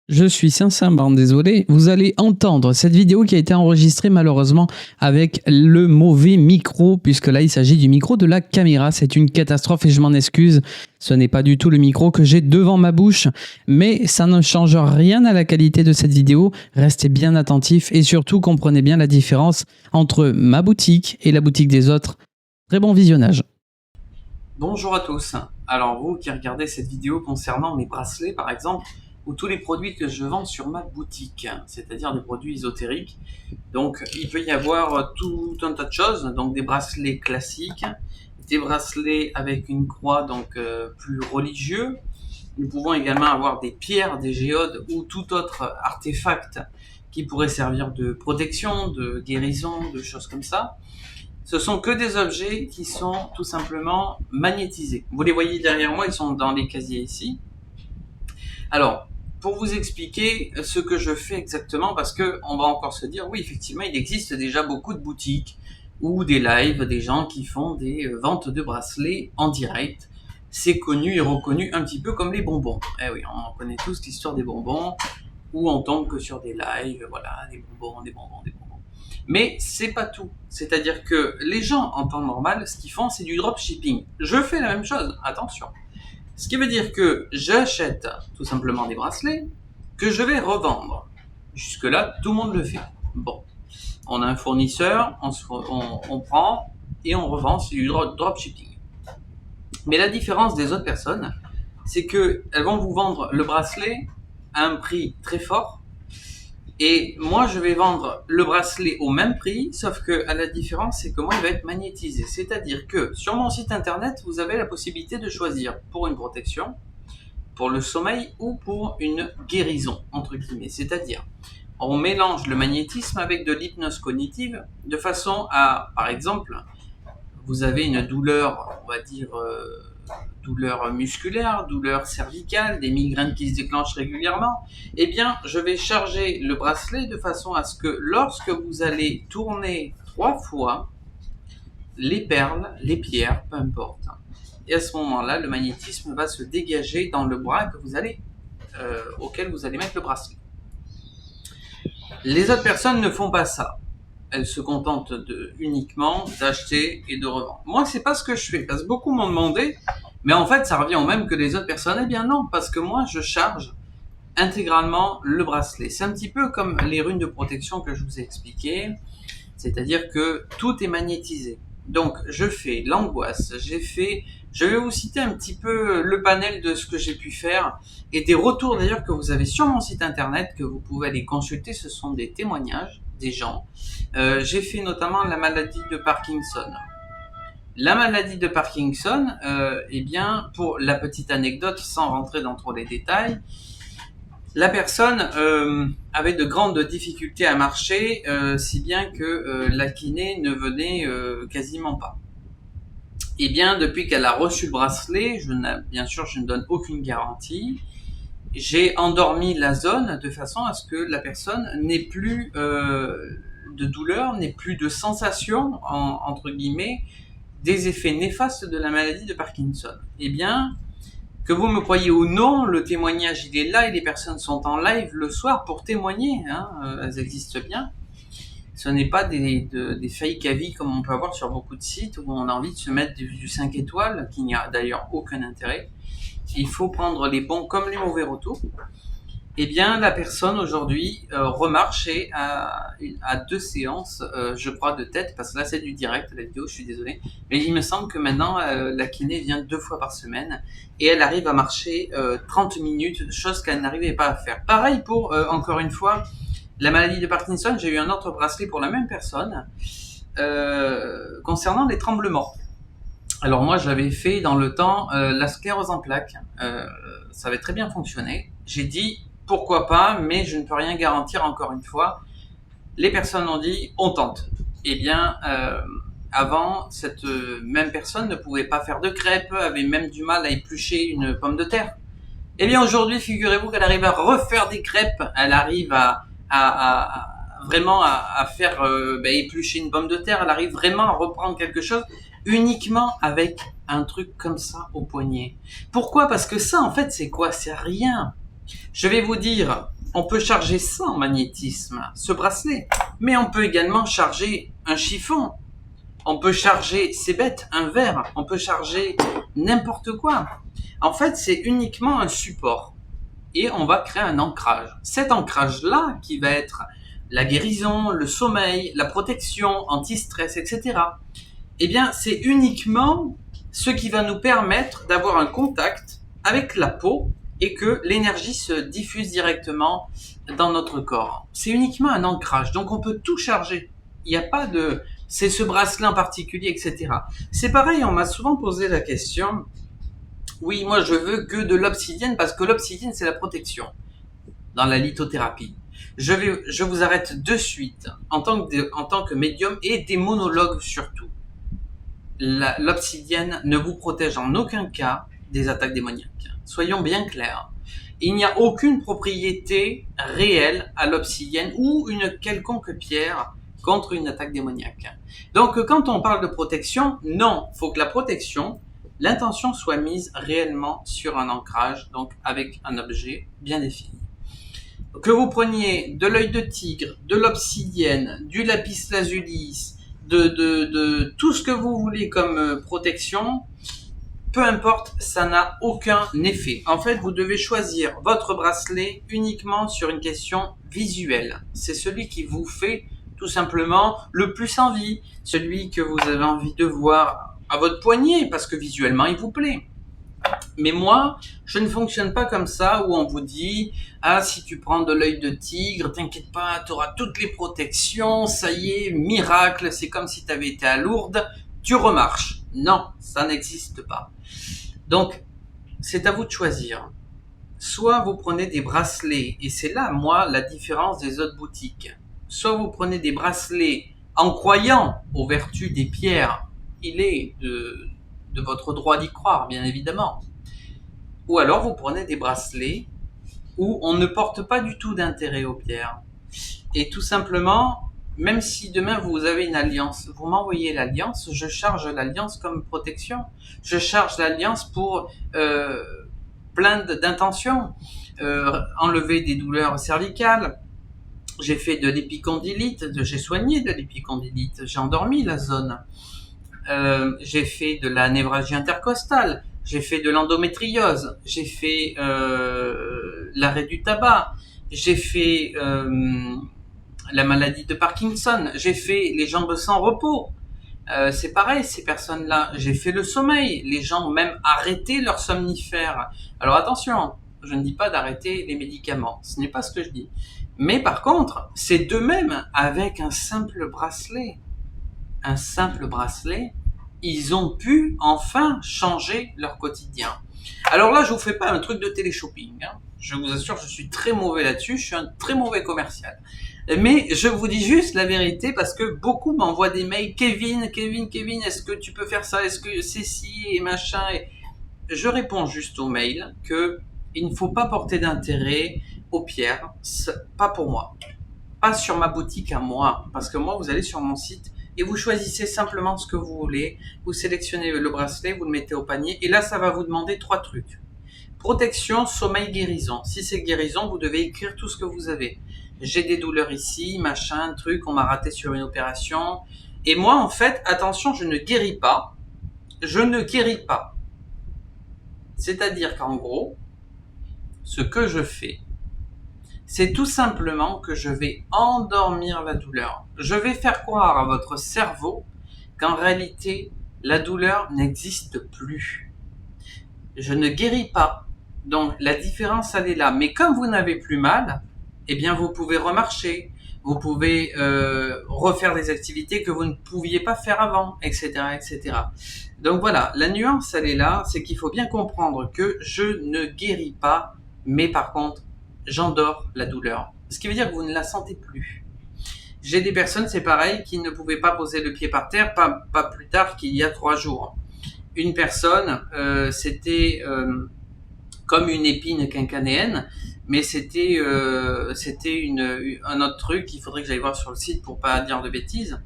Je suis sincèrement désolé, vous allez entendre cette vidéo qui a été enregistrée malheureusement avec le mauvais micro, puisque là il s'agit du micro de la caméra. C'est une catastrophe et je m'en excuse. Ce n'est pas du tout le micro que j'ai devant ma bouche, mais ça ne change rien à la qualité de cette vidéo. Restez bien attentifs et surtout comprenez bien la différence entre ma boutique et la boutique des autres. Très bon visionnage. Bonjour à tous. Alors vous qui regardez cette vidéo concernant mes bracelets par exemple, ou tous les produits que je vends sur ma boutique, c'est-à-dire des produits ésotériques. Donc il peut y avoir tout un tas de choses, donc des bracelets classiques, des bracelets avec une croix donc plus religieux. Nous pouvons également avoir des pierres, des géodes ou tout autre artefact qui pourrait servir de protection, de guérison, de choses comme ça. Ce sont que des objets qui sont tout simplement magnétisés. Vous les voyez derrière moi, ils sont dans les casiers ici. Alors, pour vous expliquer ce que je fais exactement, parce que on va encore se dire, oui, effectivement, il existe déjà beaucoup de boutiques ou des lives, des gens qui font des ventes de bracelets en direct. C'est connu et reconnu un petit peu comme les bonbons. Eh oui, on connaît tous l'histoire des bonbons, où on tombe que sur des lives, voilà, des bonbons, des bonbons, des bonbons. Mais c'est pas tout. C'est-à-dire que les gens, en temps normal, ce qu'ils font, c'est du dropshipping. Je fais la même chose, attention. Ce qui veut dire que j'achète tout simplement des bracelets que je vais revendre. Jusque-là, tout le monde le fait. Bon, on a un fournisseur, on prend et on revend, c'est du dropshipping. Mais la différence des autres personnes, c'est qu'elles vont vous vendre le bracelet à un prix très fort, et moi, je vais vendre le bracelet au même prix, sauf que la différence, c'est que moi, il va être magnétisé. C'est-à-dire que sur mon site internet, vous avez la possibilité de choisir pour une protection, pour le sommeil ou pour une guérison, entre guillemets. C'est-à-dire, on mélange le magnétisme avec de l'hypnose cognitive de façon à, par exemple, vous avez une douleur, on va dire, douleur musculaire, douleur cervicale, des migraines qui se déclenchent régulièrement, eh bien, je vais charger le bracelet de façon à ce que lorsque vous allez tourner 3 fois, les perles, les pierres, peu importe, et à ce moment-là, le magnétisme va se dégager dans le bras que vous allez, auquel vous allez mettre le bracelet. Les autres personnes ne font pas ça. Elles se contentent uniquement d'acheter et de revendre. Moi, c'est pas ce que je fais, parce que beaucoup m'ont demandé, mais en fait, ça revient au même que les autres personnes. Eh bien non, parce que moi, je charge intégralement le bracelet. C'est un petit peu comme les runes de protection que je vous ai expliqué, c'est-à-dire que tout est magnétisé. Donc, je fais l'angoisse, je vais vous citer un petit peu le panel de ce que j'ai pu faire et des retours d'ailleurs que vous avez sur mon site internet que vous pouvez aller consulter. Ce sont des témoignages des gens. J'ai fait notamment la maladie de Parkinson. La maladie de Parkinson, eh bien, pour la petite anecdote, sans rentrer dans trop les détails, la personne avait de grandes difficultés à marcher, si bien que la kiné ne venait quasiment pas. Eh bien, depuis qu'elle a reçu le bracelet, bien sûr, je ne donne aucune garantie. J'ai endormi la zone de façon à ce que la personne n'ait plus de douleur, n'ait plus de sensation, entre guillemets, des effets néfastes de la maladie de Parkinson. Eh bien, que vous me croyez ou non, le témoignage il est là et les personnes sont en live le soir pour témoigner, hein, elles existent bien. Ce n'est pas des fake avis comme on peut avoir sur beaucoup de sites où on a envie de se mettre du 5 étoiles, qui n'y a d'ailleurs aucun intérêt. Il faut prendre les bons comme les mauvais retours. Eh bien, la personne aujourd'hui remarche et à 2 séances, je crois, de tête, parce que là c'est du direct, la vidéo, je suis désolé. Mais il me semble que maintenant, la kiné vient 2 fois par semaine et elle arrive à marcher 30 minutes, chose qu'elle n'arrivait pas à faire. Pareil pour, encore une fois, la maladie de Parkinson, j'ai eu un autre bracelet pour la même personne concernant les tremblements. Alors moi, j'avais fait dans le temps la sclérose en plaques. Ça avait très bien fonctionné. J'ai dit pourquoi pas, mais je ne peux rien garantir encore une fois. Les personnes ont dit on tente. Eh bien, avant, cette même personne ne pouvait pas faire de crêpes, avait même du mal à éplucher une pomme de terre. Eh bien aujourd'hui, figurez-vous qu'elle arrive à refaire des crêpes, elle arrive vraiment à faire éplucher une pomme de terre, elle arrive vraiment à reprendre quelque chose uniquement avec un truc comme ça au poignet. Pourquoi ? Parce que ça, en fait, c'est quoi ? C'est rien. Je vais vous dire On peut charger ça en magnétisme, ce bracelet. Mais on peut également charger un chiffon. On peut charger, c'est bête, un verre. On peut charger n'importe quoi. En fait, c'est uniquement un support. Et on va créer un ancrage. Cet ancrage-là, qui va être la guérison, le sommeil, la protection, anti-stress, etc. Eh bien, c'est uniquement ce qui va nous permettre d'avoir un contact avec la peau et que l'énergie se diffuse directement dans notre corps. C'est uniquement un ancrage, donc on peut tout charger. Il n'y a pas de... c'est ce bracelet en particulier, etc. C'est pareil, on m'a souvent posé la question, oui, moi je veux que de l'obsidienne, parce que l'obsidienne c'est la protection dans la lithothérapie. Je vous arrête de suite, en tant que médium et démonologue surtout. L'obsidienne ne vous protège en aucun cas des attaques démoniaques. Soyons bien clairs. Il n'y a aucune propriété réelle à l'obsidienne ou une quelconque pierre contre une attaque démoniaque. Donc quand on parle de protection, non, il faut que la protection, l'intention soit mise réellement sur un ancrage, donc avec un objet bien défini. Que vous preniez de l'œil de tigre, de l'obsidienne, du lapis lazuli, de tout ce que vous voulez comme protection, peu importe, ça n'a aucun effet. En fait, vous devez choisir votre bracelet uniquement sur une question visuelle. C'est celui qui vous fait tout simplement le plus envie, celui que vous avez envie de voir à votre poignet parce que visuellement il vous plaît. Mais moi, je ne fonctionne pas comme ça où on vous dit « Ah, si tu prends de l'œil de tigre, t'inquiète pas, tu auras toutes les protections, ça y est, miracle, c'est comme si tu avais été à Lourdes, tu remarches. » Non, ça n'existe pas. Donc, c'est à vous de choisir. Soit vous prenez des bracelets, et c'est là, moi, la différence des autres boutiques. Soit vous prenez des bracelets en croyant aux vertus des pierres, il est de votre droit d'y croire, bien évidemment. Ou alors vous prenez des bracelets où on ne porte pas du tout d'intérêt aux pierres. Et tout simplement, même si demain vous avez une alliance, vous m'envoyez l'alliance, je charge l'alliance comme protection. Je charge l'alliance pour plein d'intentions. Enlever des douleurs cervicales. J'ai fait de l'épicondylite, j'ai soigné de l'épicondylite, j'ai endormi la zone. J'ai fait de la névralgie intercostale, j'ai fait de l'endométriose, j'ai fait l'arrêt du tabac, j'ai fait la maladie de Parkinson, j'ai fait les jambes sans repos. C'est pareil, ces personnes-là, j'ai fait le sommeil, les gens ont même arrêté leurs somnifères. Alors attention, je ne dis pas d'arrêter les médicaments, ce n'est pas ce que je dis. Mais par contre, c'est d'eux-mêmes, avec un simple bracelet, ils ont pu enfin changer leur quotidien. Alors là, je vous fais pas un truc de télé-shopping, hein. Je vous assure, je suis très mauvais là-dessus, je suis un très mauvais commercial. Mais je vous dis juste la vérité parce que beaucoup m'envoient des mails, Kevin, est-ce que tu peux faire ça, est-ce que c'est ci et machin. Et je réponds juste aux mails que il ne faut pas porter d'intérêt aux pierres, pas pour moi, pas sur ma boutique à moi, parce que moi, vous allez sur mon site et vous choisissez simplement ce que vous voulez, vous sélectionnez le bracelet, vous le mettez au panier, et là, ça va vous demander 3 trucs. Protection, sommeil, guérison. Si c'est guérison, vous devez écrire tout ce que vous avez. J'ai des douleurs ici, machin, truc, on m'a raté sur une opération. Et moi, en fait, attention, je ne guéris pas. Je ne guéris pas. C'est-à-dire qu'en gros, ce que je fais, c'est tout simplement que je vais endormir la douleur. Je vais faire croire à votre cerveau qu'en réalité, la douleur n'existe plus. Je ne guéris pas. Donc, la différence, elle est là. Mais comme vous n'avez plus mal, eh bien, vous pouvez remarcher. Vous pouvez refaire des activités que vous ne pouviez pas faire avant, etc., etc. Donc voilà, la nuance, elle est là. C'est qu'il faut bien comprendre que je ne guéris pas, mais par contre, j'endors la douleur. Ce qui veut dire que vous ne la sentez plus. J'ai des personnes, c'est pareil, qui ne pouvaient pas poser le pied par terre, pas plus tard qu'il y a 3 jours. Une personne, c'était comme une épine quincanéenne, mais c'était un autre truc, il faudrait que j'aille voir sur le site pour pas dire de bêtises.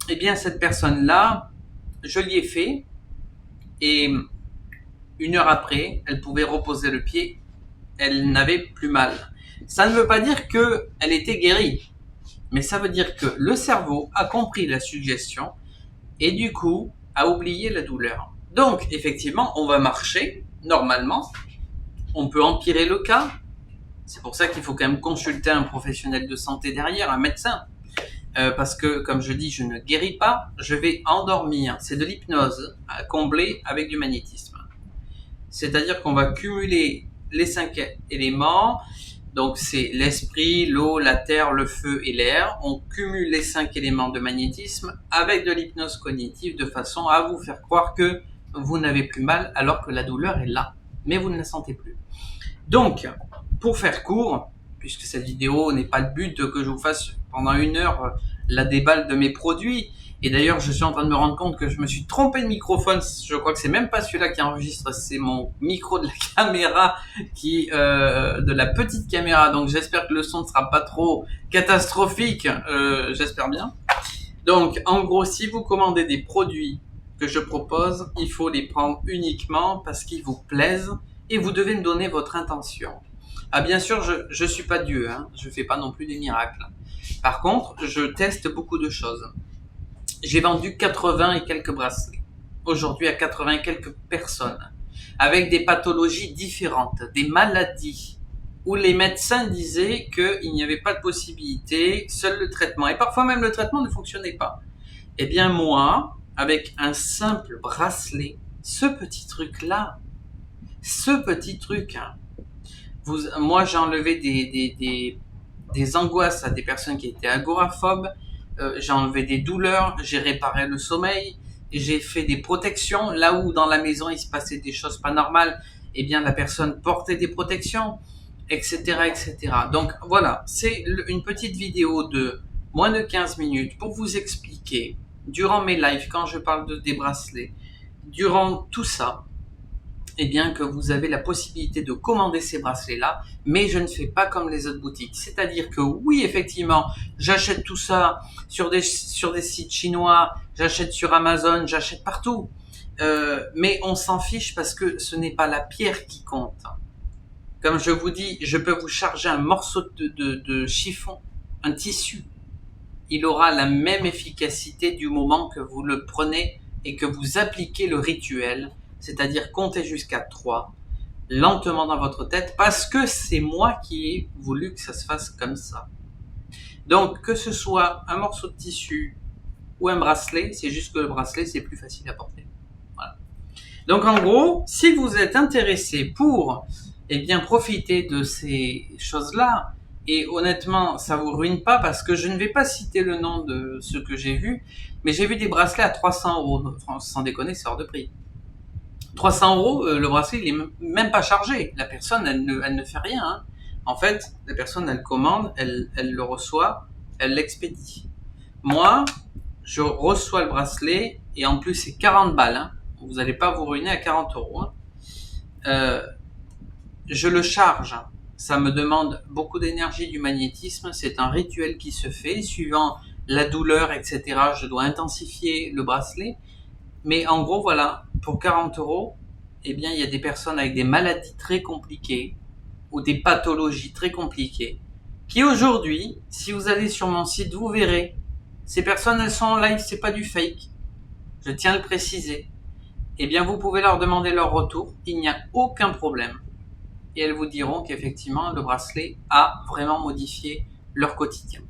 Eh bien, cette personne-là, je l'y ai fait, et 1 heure après, elle pouvait reposer le pied, elle n'avait plus mal. Ça ne veut pas dire qu'elle était guérie, mais ça veut dire que le cerveau a compris la suggestion et du coup a oublié la douleur. Donc effectivement, on va marcher normalement, on peut empirer le cas. C'est pour ça qu'il faut quand même consulter un professionnel de santé derrière, un médecin. Parce que, comme je dis, je ne guéris pas, je vais endormir. C'est de l'hypnose à combler avec du magnétisme. C'est-à-dire qu'on va cumuler les 5 éléments. Donc c'est l'esprit, l'eau, la terre, le feu et l'air. On cumule les 5 éléments de magnétisme avec de l'hypnose cognitive de façon à vous faire croire que vous n'avez plus mal alors que la douleur est là, mais vous ne la sentez plus. Donc, pour faire court, puisque cette vidéo n'est pas le but que je vous fasse pendant 1 heure la déballe de mes produits, et d'ailleurs je suis en train de me rendre compte que je me suis trompé de microphone, je crois que c'est même pas celui-là qui enregistre, c'est mon micro de la caméra, de la petite caméra, donc j'espère que le son ne sera pas trop catastrophique, j'espère bien. Donc en gros, si vous commandez des produits que je propose, il faut les prendre uniquement parce qu'ils vous plaisent, et vous devez me donner votre intention. Ah bien sûr, je suis pas Dieu, hein, je fais pas non plus des miracles. Par contre, je teste beaucoup de choses. J'ai vendu 80 et quelques bracelets. Aujourd'hui, à 80 et quelques personnes. Avec des pathologies différentes, des maladies, où les médecins disaient qu'il n'y avait pas de possibilité, seul le traitement. Et parfois même le traitement ne fonctionnait pas. Eh bien moi, avec un simple bracelet, ce petit truc-là, moi j'ai enlevé des angoisses à des personnes qui étaient agoraphobes, j'ai enlevé des douleurs, j'ai réparé le sommeil, j'ai fait des protections, là où dans la maison il se passait des choses pas normales, eh bien la personne portait des protections, etc. etc. Donc voilà, c'est une petite vidéo de moins de 15 minutes pour vous expliquer, durant mes lives, quand je parle des bracelets, durant tout ça, eh bien que vous avez la possibilité de commander ces bracelets-là, mais je ne fais pas comme les autres boutiques. C'est-à-dire que oui, effectivement, j'achète tout ça sur des sites chinois, j'achète sur Amazon, j'achète partout. Mais on s'en fiche parce que ce n'est pas la pierre qui compte. Comme je vous dis, je peux vous charger un morceau de chiffon, un tissu. Il aura la même efficacité du moment que vous le prenez et que vous appliquez le rituel, c'est-à-dire compter jusqu'à 3, lentement dans votre tête, parce que c'est moi qui ai voulu que ça se fasse comme ça. Donc, que ce soit un morceau de tissu ou un bracelet, c'est juste que le bracelet, c'est plus facile à porter. Voilà. Donc, en gros, si vous êtes intéressé pour bien profiter de ces choses-là, et honnêtement, ça vous ruine pas parce que je ne vais pas citer le nom de ce que j'ai vu, mais j'ai vu des bracelets à 300 €. Sans déconner, c'est hors de prix. 300 €, le bracelet, il est même pas chargé. La personne, elle ne fait rien. Hein. En fait, la personne, elle commande, elle le reçoit, elle l'expédie. Moi, je reçois le bracelet et en plus, c'est 40 balles. Hein. Vous n'allez pas vous ruiner à 40 €. Hein. Je le charge. Ça me demande beaucoup d'énergie, du magnétisme. C'est un rituel qui se fait. Suivant la douleur, etc., je dois intensifier le bracelet. Mais en gros, voilà, pour 40 €, eh bien, il y a des personnes avec des maladies très compliquées ou des pathologies très compliquées qui aujourd'hui, si vous allez sur mon site, vous verrez, ces personnes, elles sont en live, c'est pas du fake. Je tiens à le préciser. Eh bien, vous pouvez leur demander leur retour. Il n'y a aucun problème. Et elles vous diront qu'effectivement, le bracelet a vraiment modifié leur quotidien.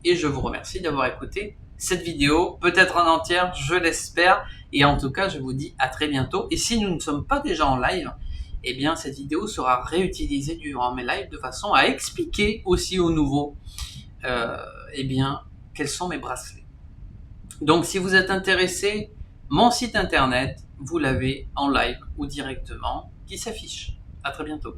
Et je vous remercie d'avoir écouté cette vidéo, peut-être en entière, je l'espère. Et en tout cas, je vous dis à très bientôt. Et si nous ne sommes pas déjà en live, eh bien, cette vidéo sera réutilisée durant mes lives de façon à expliquer aussi aux nouveaux, eh bien, quels sont mes bracelets. Donc, si vous êtes intéressé, mon site internet, vous l'avez en live ou directement qui s'affiche. À très bientôt.